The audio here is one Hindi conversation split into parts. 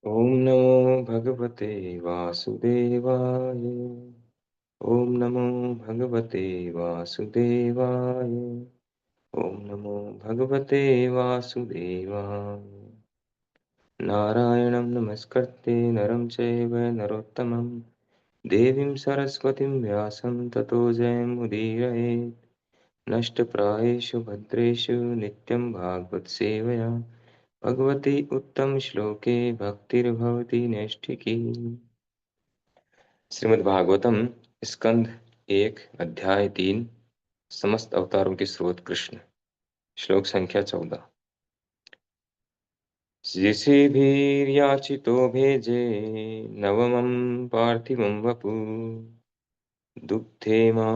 ओम नमो भगवते वासुदेवाय। ओम नमो भगवते वासुदेवाय। ओम नमो भगवते वासुदेवाय। नारायणं नमस्कृत्य नरं चैव नरोत्तमं देवीं सरस्वतीं व्यासं ततो जयमुदीरयेत्। नष्टप्रायेषु भद्रेषु नित्यं भागवत सेवया भगवती उत्तम श्लोके भक्तिर्भवती नैष्ठिकी। श्रीमद् भागवतम स्कंध 1 अध्याय 3 समस्त अवतारों के स्रोत कृष्ण। श्लोक संख्या 14। ऋषिभिर्याचितो भेजे नवमं पार्थिवं वपु दुग्धे मा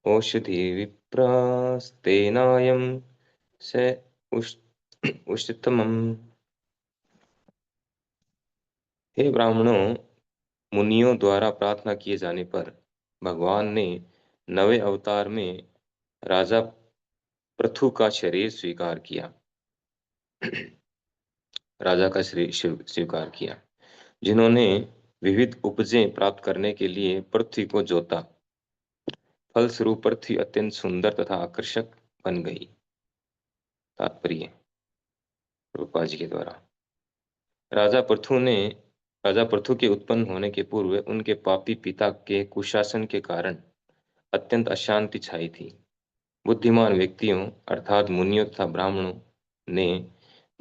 ओषधि विप्रास्तेनायं स उष्तमम्। हे ब्राह्मणों, मुनियों द्वारा प्रार्थना किए जाने पर भगवान ने नवे अवतार में राजा पृथु का शरीर स्वीकार किया। राजा का शरीर स्वीकार किया, जिन्होंने विविध उपजें प्राप्त करने के लिए पृथ्वी को जोता। फलस्वरूप पृथ्वी अत्यंत सुंदर तथा आकर्षक बन गई। तात्पर्य रूपा जी के द्वारा राजा पृथु ने राजा पृथु के उत्पन्न होने के पूर्व उनके पापी पिता के कुशासन के कारण अत्यंत अशांति छाई थी। बुद्धिमान व्यक्तियों अर्थात मुनियों तथा ब्राह्मणों ने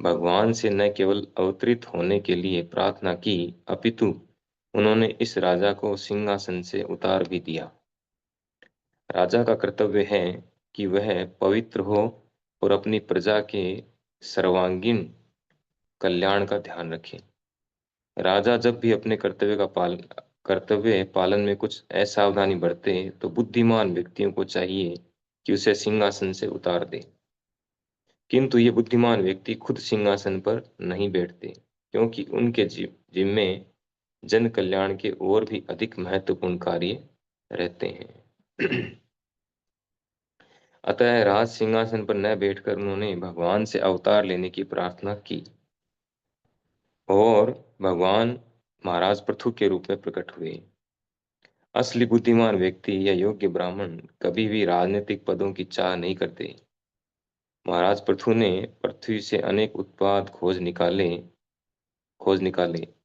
भगवान से न केवल अवतरित होने के लिए प्रार्थना की, अपितु उन्होंने इस राजा को सिंहासन से उतार भी दिया। राजा का कर्तव्य है कि वह पवित्र हो और अपनी प्रजा के सर्वांगीण कल्याण का ध्यान रखे। राजा जब भी अपने कर्तव्य पालन में कुछ असावधानी बरते तो बुद्धिमान व्यक्तियों को चाहिए कि उसे सिंहासन से उतार दे। किंतु ये बुद्धिमान व्यक्ति खुद सिंहासन पर नहीं बैठते, क्योंकि उनके जिम्मे जन कल्याण के और भी अधिक महत्वपूर्ण कार्य रहते हैं। अतः राज सिंहासन पर न बैठकर उन्होंने भगवान से अवतार लेने की प्रार्थना की और भगवान महाराज पृथु के रूप में प्रकट हुए। असली बुद्धिमान व्यक्ति या योग्य ब्राह्मण कभी भी राजनीतिक पदों की चाह नहीं करते। महाराज पृथु ने पृथ्वी से अनेक उत्पाद खोज निकाले।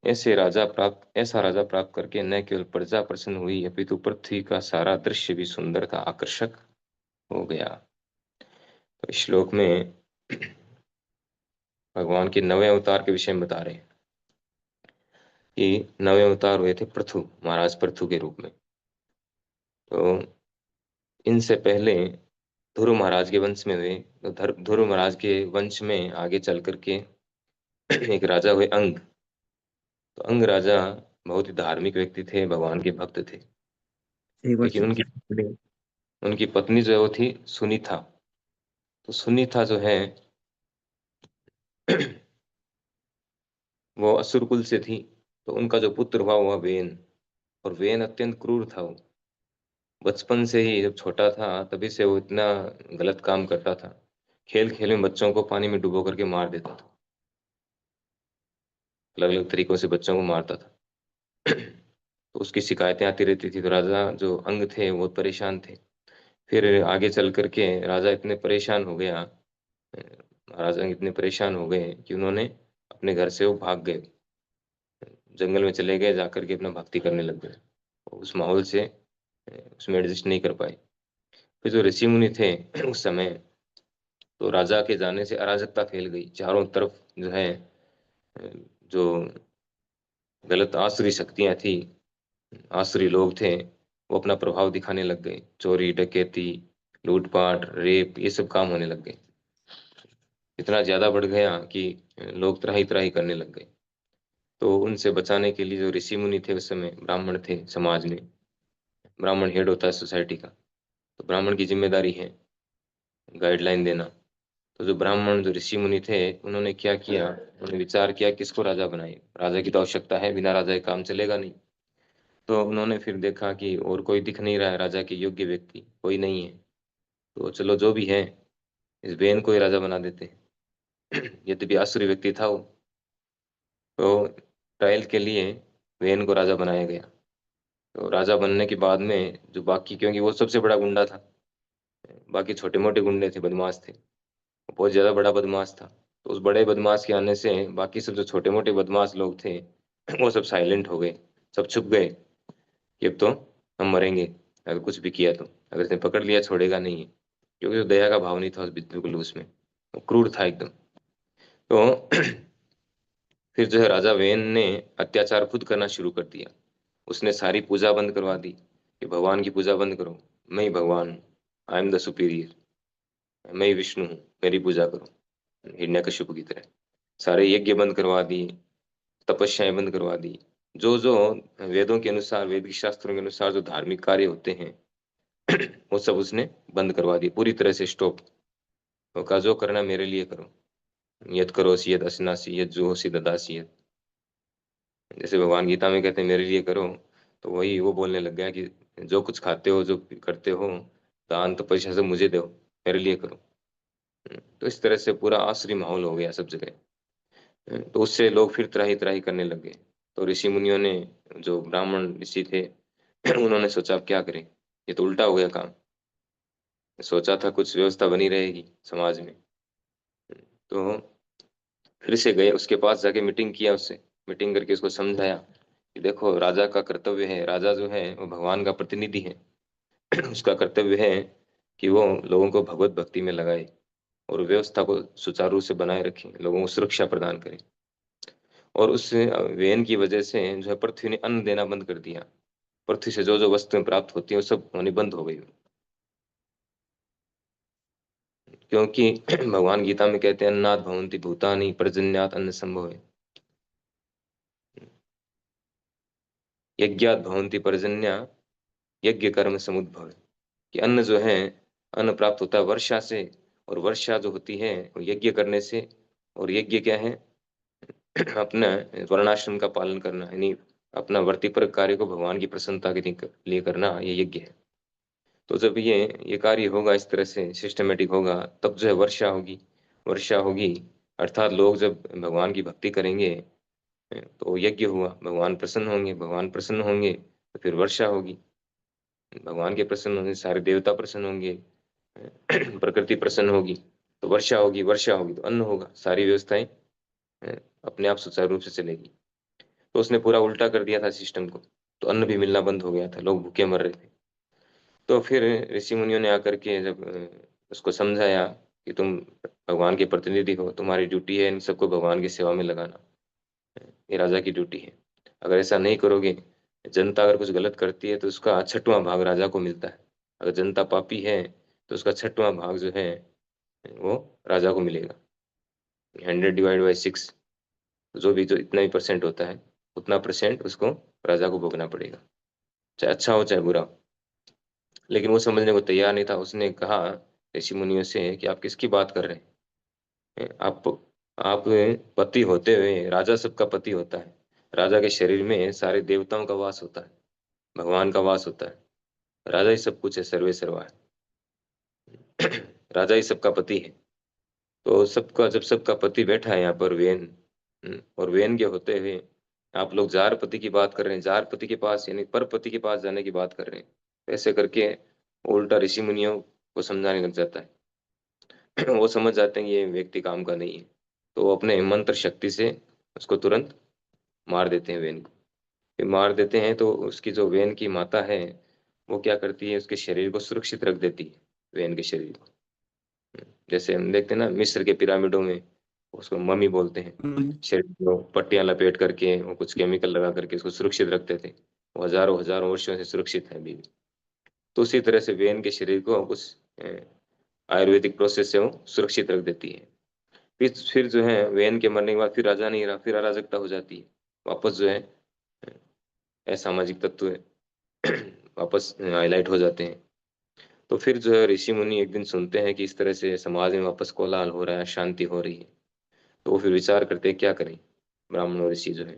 ऐसा राजा प्राप्त करके न केवल प्रजा प्रसन्न हुई, अपितु पृथ्वी का सारा दृश्य भी सुंदर था, आकर्षक हो गया। तो इस श्लोक में भगवान के नवे अवतार के विषय में बता रहे हैं कि नवे अवतार हुए थे पृथु, महाराज पृथु के रूप में। तो इनसे पहले ध्रुव महाराज के वंश में हुए। तो ध्रुव महाराज के वंश में आगे चल करके एक राजा हुए अंग। तो अंग राजा बहुत ही धार्मिक व्यक्ति थे, भगवान के भक्त थे। एक बार लेकिन उनकी पत्नी जो है वो थी सुनीता। तो सुनीता जो है वो असुर कुल से थी। तो उनका जो पुत्र हुआ वह वेन, और वेन अत्यंत क्रूर था। वो बचपन से ही जब छोटा था तभी से वो इतना गलत काम करता था। खेल खेल में बच्चों को पानी में डुबो करके मार देता था, अलग अलग तरीकों से बच्चों को मारता था। तो उसकी शिकायतें आती रहती थी। तो राजा जो अंग थे वो परेशान थे। फिर आगे चल करके राजा इतने परेशान हो गया, राजा इतने परेशान हो गए कि उन्होंने अपने घर से वो भाग गए, जंगल में चले गए, जाकर के अपना भक्ति करने लग गए। उस माहौल से उसमें एडजस्ट नहीं कर पाए। फिर जो ऋषि मुनि थे उस समय, तो राजा के जाने से अराजकता फैल गई चारों तरफ। जो है जो गलत आसुरी शक्तियां थी, आसुरी लोग थे, वो अपना प्रभाव दिखाने लग गए। चोरी डकैती लूटपाट रेप ये सब काम होने लग गए। इतना ज्यादा बढ़ गया कि लोग त्राही त्राही करने लग गए। तो उनसे बचाने के लिए जो ऋषि मुनि थे उस समय, ब्राह्मण थे समाज में, ब्राह्मण हेड होता है सोसाइटी का, तो ब्राह्मण की जिम्मेदारी है गाइडलाइन देना। तो जो ब्राह्मण जो ऋषि मुनि थे उन्होंने क्या किया, उन्होंने विचार किया किसको राजा बनाए। राजा की तो आवश्यकता है, बिना राजा के काम चलेगा नहीं। तो उन्होंने फिर देखा कि और कोई दिख नहीं रहा है, राजा के योग्य व्यक्ति कोई नहीं है। तो चलो जो भी है इस बेन को ही राजा बना देते हैं। यद्यपि आसुरी व्यक्ति था वो। तो ट्रायल के लिए वेन को राजा बनाया गया। तो राजा बनने के बाद में जो बाकी, क्योंकि वो सबसे बड़ा गुंडा था, बाकी छोटे मोटे गुंडे थे, बदमाश थे, वो बहुत ज्यादा बड़ा बदमाश था। तो उस बड़े बदमाश के आने से बाकी सब जो छोटे मोटे बदमाश लोग थे वो सब साइलेंट हो गए, सब चुप गए कि अब तो हम मरेंगे अगर कुछ भी किया तो, अगर इसने पकड़ लिया छोड़ेगा नहीं है। क्योंकि जो दया का भाव नहीं था बिल्कुल उसमें, वो क्रूर था एकदम। तो फिर जो है राजा वेन ने अत्याचार खुद करना शुरू कर दिया। उसने सारी पूजा बंद करवा दी कि भगवान की पूजा बंद करो, मैं ही भगवान हूँ, आई एम द सुपीरियर, मैं ही विष्णु हूँ, मेरी पूजा करो, हिरण्यकशिपु की तरह। सारे यज्ञ बंद करवा दिए, तपस्याएं बंद करवा दी। जो जो वेदों के अनुसार, वैदिक शास्त्रों के अनुसार जो धार्मिक कार्य होते हैं वो सब उसने बंद करवा दिए, पूरी तरह से स्टॉप। वो कहा जो करना मेरे लिए करो, यद करोसि यद अश्नासि यद जुहोसि ददासि यद। जैसे भगवान गीता में कहते हैं मेरे लिए करो, तो वही वो बोलने लग गया कि जो कुछ खाते हो, जो करते हो, दान तपस्या सब मुझे दो, मेरे लिए करो। तो इस तरह से पूरा आसुरी माहौल हो गया सब जगह। तो उससे लोग फिर त्राही त्राही करने लगे। तो ऋषि मुनियों ने, जो ब्राह्मण ऋषि थे उन्होंने सोचा अब क्या करें, ये तो उल्टा हो गया काम। सोचा था कुछ व्यवस्था बनी रहेगी समाज में। तो फिर से गए उसके पास, जाके मीटिंग किया उससे, मीटिंग करके उसको समझाया कि देखो राजा का कर्तव्य है, राजा जो है वो भगवान का प्रतिनिधि है उसका कर्तव्य है कि वो लोगों को भगवत भक्ति में लगाए और व्यवस्था को सुचारू रूप से बनाए रखे, लोगों को सुरक्षा प्रदान करे। और उस वेन की वजह से जो है पृथ्वी ने अन्न देना बंद कर दिया। पृथ्वी से जो जो वस्तुएं प्राप्त होती हैं वो सब होनी बंद हो गई। क्योंकि भगवान गीता में कहते हैं अन्नात् भवन्ति भूतानि पर्जन्यात् अन्न संभव है, यज्ञात् भवन्ति पर्जन्या यज्ञ कर्म समुद्भव। कि अन्न जो है, अन्न प्राप्त होता है वर्षा से, और वर्षा जो होती है वो यज्ञ करने से। और यज्ञ क्या है? अपना वर्णाश्रम का पालन करना, यानी अपना वर्तिपर कार्य को भगवान की प्रसन्नता के लिए करना, ये यज्ञ है। तो जब ये कार्य होगा, इस तरह से सिस्टमेटिक होगा, तब जो है वर्षा होगी। वर्षा होगी अर्थात लोग जब भगवान की भक्ति करेंगे तो यज्ञ हुआ, भगवान प्रसन्न होंगे, भगवान प्रसन्न होंगे तो फिर वर्षा होगी, भगवान के प्रसन्न होने से सारे देवता प्रसन्न होंगे, प्रकृति प्रसन्न होगी तो वर्षा होगी, वर्षा होगी तो अन्न होगा, सारी व्यवस्थाएं अपने आप सुचारू रूप से चलेगी। तो उसने पूरा उल्टा कर दिया था सिस्टम को, तो अन्न भी मिलना बंद हो गया था, लोग भूखे मर रहे थे। तो फिर ऋषि मुनियों ने आकर के जब उसको समझाया कि तुम भगवान के प्रतिनिधि हो, तुम्हारी ड्यूटी है इन सबको भगवान की सेवा में लगाना, ये राजा की ड्यूटी है। अगर ऐसा नहीं करोगे, जनता अगर कुछ गलत करती है तो उसका 6वां भाग राजा को मिलता है। अगर जनता पापी है तो उसका 6वां भाग जो है वो राजा को मिलेगा। 100 डिवाइड बाई 6, जो भी जो इतना ही परसेंट होता है, उतना परसेंट उसको राजा को भोगना पड़ेगा, चाहे अच्छा हो चाहे बुरा हो। लेकिन वो समझने को तैयार नहीं था। उसने कहा ऋषि मुनियों से कि आप किसकी बात कर रहे हैं? आप पति होते हुए, राजा सबका पति होता है, राजा के शरीर में सारे देवताओं का वास होता है, भगवान का वास होता है, राजा ही सब कुछ है, सर्वे सर्वा है राजा ही सबका पति है। तो सबका, जब सबका पति बैठा है यहाँ पर वेन, और वेन के होते हुए आप लोग जार पति की बात कर रहे हैं, जार पति के पास यानी पर पति के पास जाने की बात कर रहे हैं। तो ऐसे करके वो उल्टा ऋषि मुनियों को समझाने लग जाता है वो समझ जाते हैं कि ये व्यक्ति काम का नहीं है। तो वो अपने मंत्र शक्ति से उसको तुरंत मार देते हैं, वेन को। फिर मार देते हैं तो उसकी जो वेन की माता है वो क्या करती है, उसके शरीर को सुरक्षित रख देती है, वेन के शरीर को। जैसे हम देखते हैं ना मिस्र के पिरामिडों में, उसको मम्मी बोलते हैं, शरीर को पट्टियां लपेट करके वो कुछ केमिकल लगा करके उसको सुरक्षित रखते थे। वो हजारों हजारों वर्षों से सुरक्षित है अभी भी। तो उसी तरह से वेन के शरीर को कुछ आयुर्वेदिक प्रोसेस से वो सुरक्षित रख देती है। फिर जो है वेन के मरने के बाद फिर राजा नहीं रहा, फिर अराजकता हो जाती है। वापस जो है असामाजिक तत्व वापस हाईलाइट हो जाते हैं। तो फिर जो है ऋषि मुनि एक दिन सुनते हैं कि इस तरह से समाज में वापस कोलाहल हो रहा है, शांति हो रही है। तो वो फिर विचार करते हैं क्या करें, ब्राह्मण और ऋषि जो है।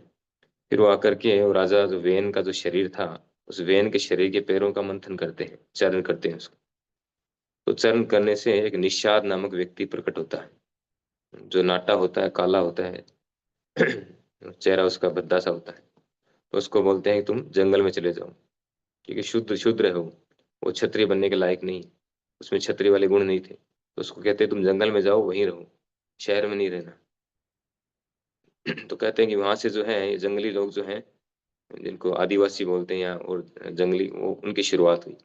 फिर वो आकर के वो राजा जो वेन का जो शरीर था, उस वेन के शरीर के पैरों का मंथन करते हैं, चरण करते हैं उसको। तो चरण करने से एक निषाद नामक व्यक्ति प्रकट होता है, जो नाटा होता है, काला होता है चेहरा उसका भद्दा सा होता है। तो उसको बोलते हैं कि तुम जंगल में चले जाओ, क्योंकि शुद्र शुद्र है वो क्षत्रिय बनने के लायक नहीं, उसमें क्षत्रिय वाले गुण नहीं थे। तो उसको कहते हैं तुम जंगल में जाओ, वहीं रहो, शहर में नहीं रहना। तो कहते हैं कि वहां से जो है ये जंगली लोग जो हैं, जिनको आदिवासी बोलते हैं यहाँ, और जंगली, वो उनकी शुरुआत हुई।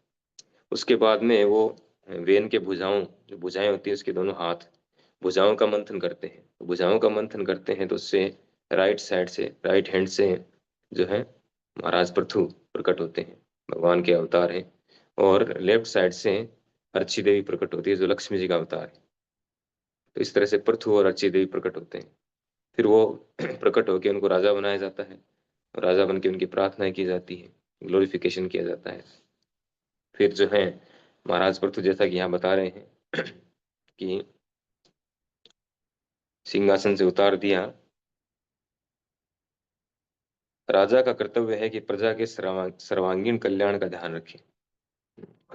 उसके बाद में वो वेन के भुजाओं, जो भुजाएं होती है उसके दोनों हाथ, भुजाओं का मंथन करते हैं। भुजाओं का मंथन करते हैं तो उससे राइट साइड से, राइट हैंड से जो है महाराज पृथु प्रकट होते हैं, भगवान के अवतार हैं। और लेफ्ट साइड से अर्ची देवी प्रकट होती है, जो लक्ष्मी जी का अवतार है। तो इस तरह से पृथु और अर्ची देवी प्रकट होते हैं। फिर वो प्रकट होकर उनको राजा बनाया जाता है, और राजा बन के उनकी प्रार्थनाएं की जाती है, ग्लोरिफिकेशन किया जाता है। फिर जो है महाराज पृथु, जैसा कि यहाँ बता रहे हैं कि सिंहासन से उतार दिया। राजा का कर्तव्य है कि प्रजा के सर्वांगीण कल्याण का ध्यान रखे।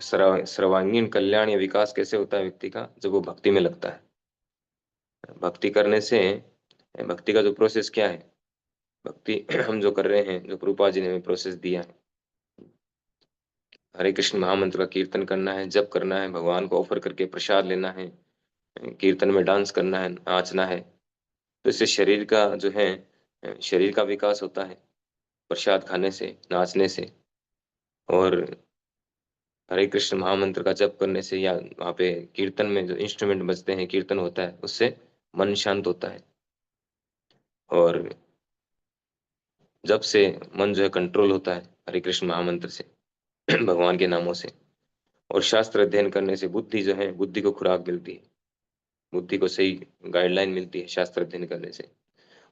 सर्वांगीण कल्याण या विकास कैसे होता है व्यक्ति का? जब वो भक्ति में लगता है। भक्ति करने से, भक्ति का जो प्रोसेस क्या है, भक्ति हम जो कर रहे हैं, जो प्रभुपाद जी ने हमें प्रोसेस दिया है, हरे कृष्ण महामंत्र का कीर्तन करना है, जप करना है, भगवान को ऑफर करके प्रसाद लेना है, कीर्तन में डांस करना है, नाचना है। तो इससे शरीर का जो है, शरीर का विकास होता है, प्रसाद खाने से, नाचने से। और हरे कृष्ण महामंत्र का जप करने से, या वहाँ पे कीर्तन में जो इंस्ट्रूमेंट बजते हैं, कीर्तन होता है, उससे मन शांत होता है। और जब से मन जो है कंट्रोल होता है हरे कृष्ण महामंत्र से, भगवान के नामों से। और शास्त्र अध्ययन करने से बुद्धि जो है, बुद्धि को खुराक मिलती है, बुद्धि को सही गाइडलाइन मिलती है शास्त्र अध्ययन करने से।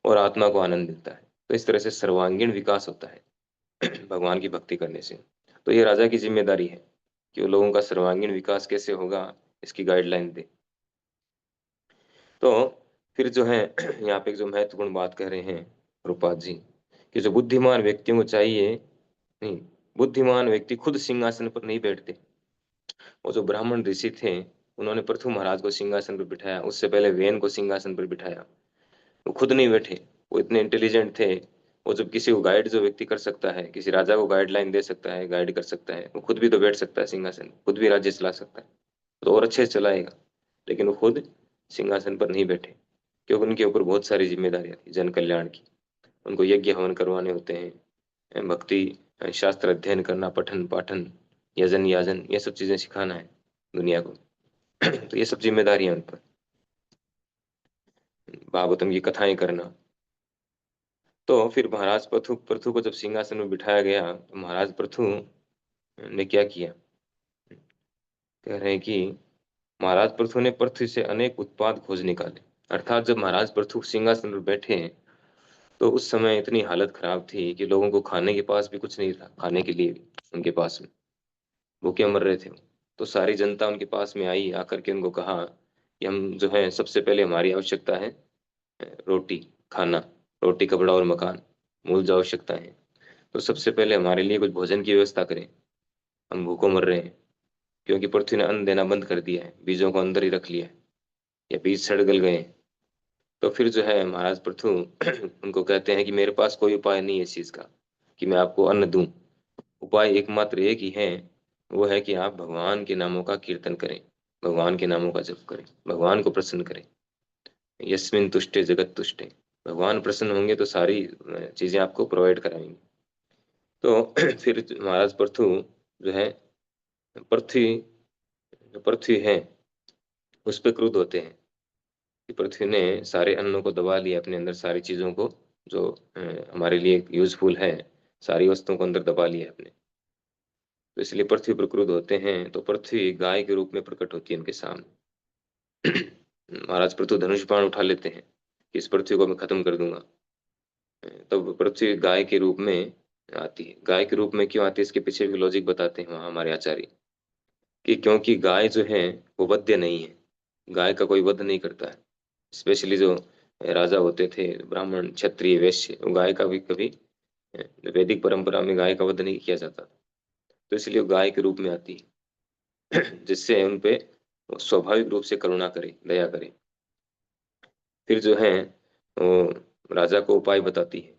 और आत्मा को आनंद मिलता है। तो इस तरह से सर्वांगीण विकास होता है भगवान की भक्ति करने से। तो ये राजा की जिम्मेदारी है कि वो लोगों का सर्वांगीण विकास कैसे होगा, इसकी गाइडलाइन दे। तो फिर जो है यहाँ पे एक जो महत्वपूर्ण बात कह रहे हैं रूपाद जी, कि जो बुद्धिमान व्यक्तियों को चाहिए, नहीं, बुद्धिमान व्यक्ति खुद सिंहासन पर नहीं बैठते। वो जो ब्राह्मण ऋषि थे, उन्होंने पृथु महाराज को सिंहासन पर बिठाया, उससे पहले वेन को सिंहासन पर बिठाया, वो खुद नहीं बैठे। वो इतने इंटेलिजेंट थे। वो जब किसी को गाइड जो व्यक्ति कर सकता है, किसी राजा को गाइडलाइन दे सकता है, गाइड कर सकता है, वो खुद भी तो बैठ सकता है सिंहासन, खुद भी राज्य चला सकता है, तो और अच्छे से चलाएगा। लेकिन वो खुद सिंहासन पर नहीं बैठे, क्योंकि उनके ऊपर बहुत सारी जिम्मेदारियां थी जन कल्याण की। उनको यज्ञ हवन करवाने होते हैं, भक्ति शास्त्र अध्ययन करना, पठन पाठन, यजन याजन, ये सब चीजें सिखाना है दुनिया को। तो ये सब जिम्मेदारियां उन पर, भागवतम की कथाएं करना। तो फिर महाराज पृथु पृथु को जब सिंहासन में बिठाया गया, तो महाराज पृथु ने क्या किया? कह रहे हैं कि महाराज पृथु ने पृथ्वी से अनेक उत्पाद खोज निकाले। अर्थात जब महाराज पृथु सिंहासन पर बैठे, तो उस समय इतनी हालत खराब थी कि लोगों को खाने के पास भी कुछ नहीं था, खाने के लिए भी उनके पास में, भूखे मर रहे थे वो। तो सारी जनता उनके पास में आई, आकर के उनको कहा कि हम जो है, सबसे पहले हमारी आवश्यकता है रोटी, खाना, रोटी, कपड़ा और मकान, मूल जो आवश्यकता है। तो सबसे पहले हमारे लिए कुछ भोजन की व्यवस्था करें, हम भूखों मर रहे हैं। क्योंकि पृथ्वी ने अन्न देना बंद कर दिया है, बीजों को अंदर ही रख लिया है, या बीज सड़ गल गए हैं। तो फिर जो है महाराज पृथु उनको कहते हैं कि मेरे पास कोई उपाय नहीं है इस चीज का, कि मैं आपको अन्न दूं। उपाय एकमात्र एक ही है, वो है कि आप भगवान के नामों का कीर्तन करें, भगवान के नामों का जप करें, भगवान को प्रसन्न करें। यस्मिन तुष्टे जगत तुष्टे, भगवान प्रसन्न होंगे तो सारी चीजें आपको प्रोवाइड कराएंगे। तो फिर महाराज पृथु जो है, पृथ्वी, जो पृथ्वी है उस पर क्रुद्ध होते हैं कि पृथ्वी ने सारे अन्नों को दबा लिया अपने अंदर, सारी चीजों को जो हमारे लिए यूजफुल है, सारी वस्तुओं को अंदर दबा लिया अपने। तो इसलिए पृथ्वी पर क्रुद्ध होते हैं। तो पृथ्वी गाय के रूप में प्रकट होती है उनके सामने। महाराज पृथु धनुष बाण उठा लेते हैं कि इस पृथ्वी को मैं खत्म कर दूंगा। तब पृथ्वी गाय के रूप में आती है। गाय के रूप में क्यों आती है, इसके पीछे भी लॉजिक बताते हैं वहाँ हमारे आचार्य, कि क्योंकि गाय जो है वो वध्य नहीं है, गाय का कोई वध नहीं करता है। स्पेशली जो राजा होते थे, ब्राह्मण क्षत्रिय वैश्य, वो गाय का भी कभी, वैदिक परंपरा में गाय का वध नहीं किया जाता। तो इसलिए वो गाय के रूप में आती है जिससे उन पे वो स्वाभाविक रूप से करुणा करे, दया करे। फिर जो है वो राजा को उपाय बताती है।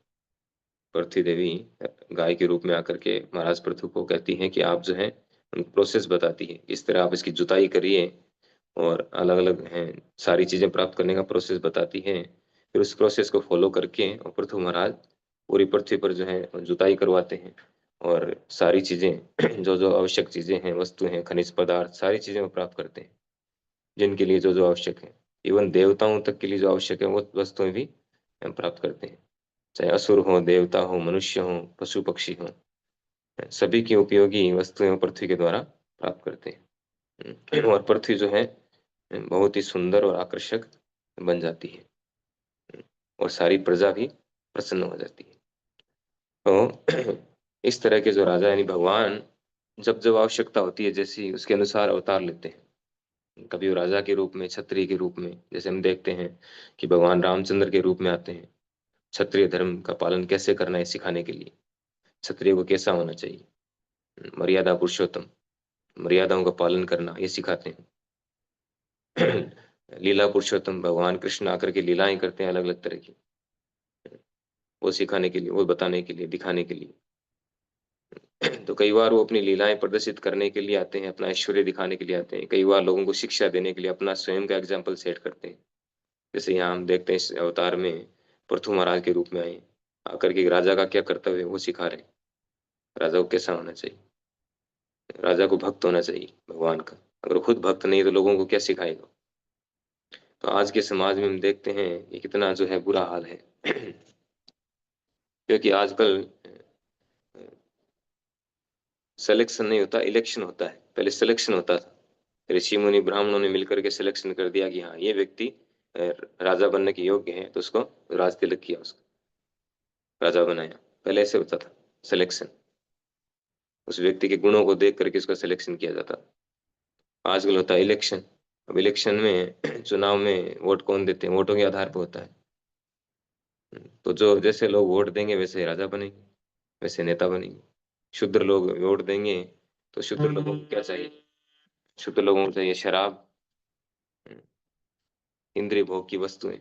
पृथ्वी देवी गाय के रूप में आकर के महाराज पृथु को कहती हैं कि आप जो है उनको प्रोसेस बताती है, इस तरह आप इसकी जुताई करिए, और अलग अलग हैं सारी चीजें प्राप्त करने का प्रोसेस बताती है। फिर उस प्रोसेस को फॉलो करके और पृथु महाराज पूरी पृथ्वी पर जो है जुताई करवाते हैं, और सारी चीजें जो जो आवश्यक चीजें हैं, वस्तु हैं, खनिज पदार्थ, सारी चीजें वो प्राप्त करते हैं जिनके लिए जो जो आवश्यक है। इवन देवताओं तक के लिए जो आवश्यक है वो वस्तुएं भी हम प्राप्त करते हैं, चाहे असुर हो, देवता हो, मनुष्य हो, पशु पक्षी हो, सभी की उपयोगी वस्तुएं पृथ्वी के द्वारा प्राप्त करते हैं। और पृथ्वी जो है बहुत ही सुंदर और आकर्षक बन जाती है, और सारी प्रजा भी प्रसन्न हो जाती है। तो इस तरह के जो राजा यानी भगवान जब जब आवश्यकता होती है जैसी, उसके अनुसार अवतार लेते हैं। कभी वो राजा के रूप में, क्षत्रिय के रूप में, जैसे हम देखते हैं कि भगवान रामचंद्र के रूप में आते हैं, क्षत्रिय धर्म का पालन कैसे करना है सिखाने के लिए, क्षत्रिय को कैसा होना चाहिए, मर्यादा पुरुषोत्तम, मर्यादाओं का पालन करना, ये सिखाते हैं। लीला पुरुषोत्तम भगवान कृष्ण आकर के लीलाएं करते हैं अलग अलग तरह की, वो सिखाने के लिए, वो बताने के लिए, दिखाने के लिए। तो कई बार वो अपनी लीलाएं प्रदर्शित करने के लिए आते हैं, अपना ऐश्वर्य दिखाने के लिए आते हैं, कई बार लोगों को शिक्षा देने के लिए अपना स्वयं का एग्जाम्पल सेट करते हैं। जैसे यहाँ हम देखते हैं इस अवतार में पृथु महाराज के रूप में आए, आकर के राजा का क्या कर्तव्य है वो सिखा रहे हैं, राजा को कैसा होना चाहिए, राजा को भक्त होना चाहिए भगवान का। अगर खुद भक्त नहीं तो लोगों को क्या सिखाएगा। तो आज के समाज में हम देखते हैं कि कितना जो है बुरा हाल है। क्योंकि आजकल सिलेक्शन नहीं होता, इलेक्शन होता है। पहले सिलेक्शन होता था, ऋषि मुनि ब्राह्मणों ने मिलकर के सिलेक्शन कर दिया कि हाँ ये व्यक्ति राजा बनने के योग्य है, तो उसको राज तिलक किया, उसको राजा बनाया। पहले ऐसे होता था सिलेक्शन, उस व्यक्ति के गुणों को देख करके उसका सिलेक्शन किया जाता। आजकल होता है इलेक्शन। अब इलेक्शन में चुनाव में वोट कौन देते हैं, वोटों के आधार पर होता है। तो जो जैसे लोग वोट देंगे वैसे राजा बनेंगे, वैसे नेता बनेंगे। शुद्र लोग वोट देंगे तो शुद्र लोगों को क्या चाहिए, शुद्र लोगों को चाहिए शराब, इंद्रिय भोग की वस्तुएं।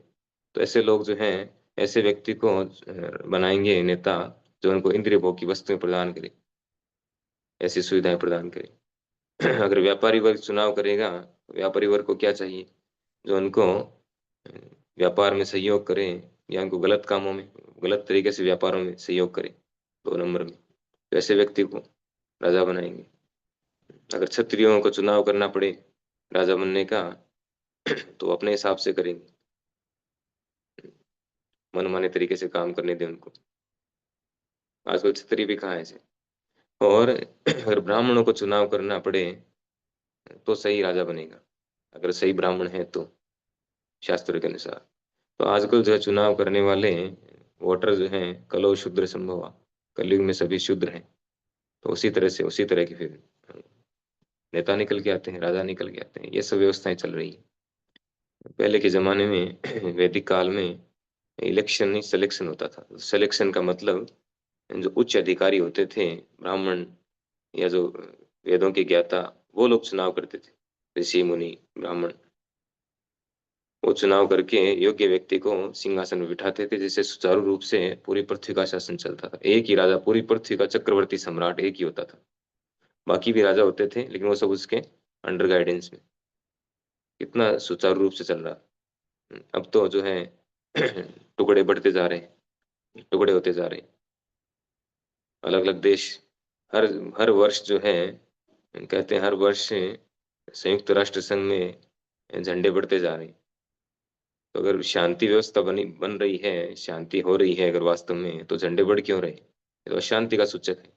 तो ऐसे लोग जो हैं, ऐसे व्यक्ति को बनाएंगे नेता जो उनको इंद्रिय भोग की वस्तुएं प्रदान करे, ऐसी सुविधाएं प्रदान करे। अगर व्यापारी वर्ग चुनाव करेगा तो व्यापारी वर्ग को क्या चाहिए, जो उनको व्यापार में सहयोग करे, या उनको गलत कामों में, गलत तरीके से व्यापारों में सहयोग करे, 2 नंबर में। तो ऐसे व्यक्ति को राजा बनाएंगे। अगर क्षत्रियों को चुनाव करना पड़े राजा बनने का, तो अपने हिसाब से करेंगे, मनमाने तरीके से काम करने दें उनको। आजकल क्षत्रिय भी कहाँ है ऐसे। और अगर ब्राह्मणों को चुनाव करना पड़े तो सही राजा बनेगा, अगर सही ब्राह्मण है तो, शास्त्र के अनुसार। तो आजकल जो है चुनाव करने वाले वोटर जो हैं, कलो शूद्र संभवा, कलयुग में सभी शूद्र हैं। तो उसी तरह से, उसी तरह की फिर नेता निकल के आते हैं, राजा निकल के आते हैं। ये सब व्यवस्थाएं चल रही हैं। पहले के जमाने में वैदिक काल में इलेक्शन नहीं, सिलेक्शन होता था। सिलेक्शन का मतलब जो उच्च अधिकारी होते थे, ब्राह्मण या जो वेदों के ज्ञाता, वो लोग चुनाव करते थे, ऋषि मुनि ब्राह्मण। वो चुनाव करके योग्य व्यक्ति को सिंहासन में बिठाते थे, जिससे सुचारू रूप से पूरी पृथ्वी का शासन चलता था। एक ही राजा, पूरी पृथ्वी का चक्रवर्ती सम्राट एक ही होता था। बाकी भी राजा होते थे लेकिन वो सब उसके अंडर गाइडेंस में। कितना सुचारू रूप से चल रहा। अब तो जो है टुकड़े बढ़ते जा रहे हैं, टुकड़े होते जा रहे हैं। अलग अलग देश, हर हर वर्ष जो है, कहते हैं हर वर्ष संयुक्त राष्ट्र संघ में झंडे बढ़ते जा रहे हैं। तो अगर शांति व्यवस्था बन रही है, शांति हो रही है अगर वास्तव में, तो झंडे बढ़ क्यों रहे? ये तो अशांति का सूचक है।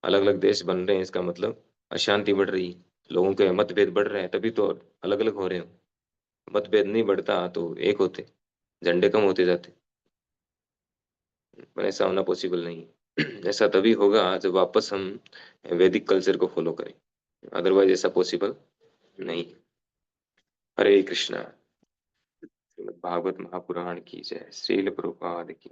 अलग अलग देश बन रहे हैं, इसका मतलब अशांति बढ़ रही है, लोगों के मतभेद बढ़ रहे हैं, तभी तो अलग अलग हो रहे हो। मतभेद नहीं बढ़ता तो एक होते, झंडे कम होते जाते। पर ऐसा होना पॉसिबल नहीं है। ऐसा तभी होगा जब वापस हम वैदिक कल्चर को फॉलो करें, अदरवाइज ऐसा पॉसिबल नहीं। हरे कृष्णा। श्रीमद् भागवत महापुराण की जय। श्रील प्रभुपाद की।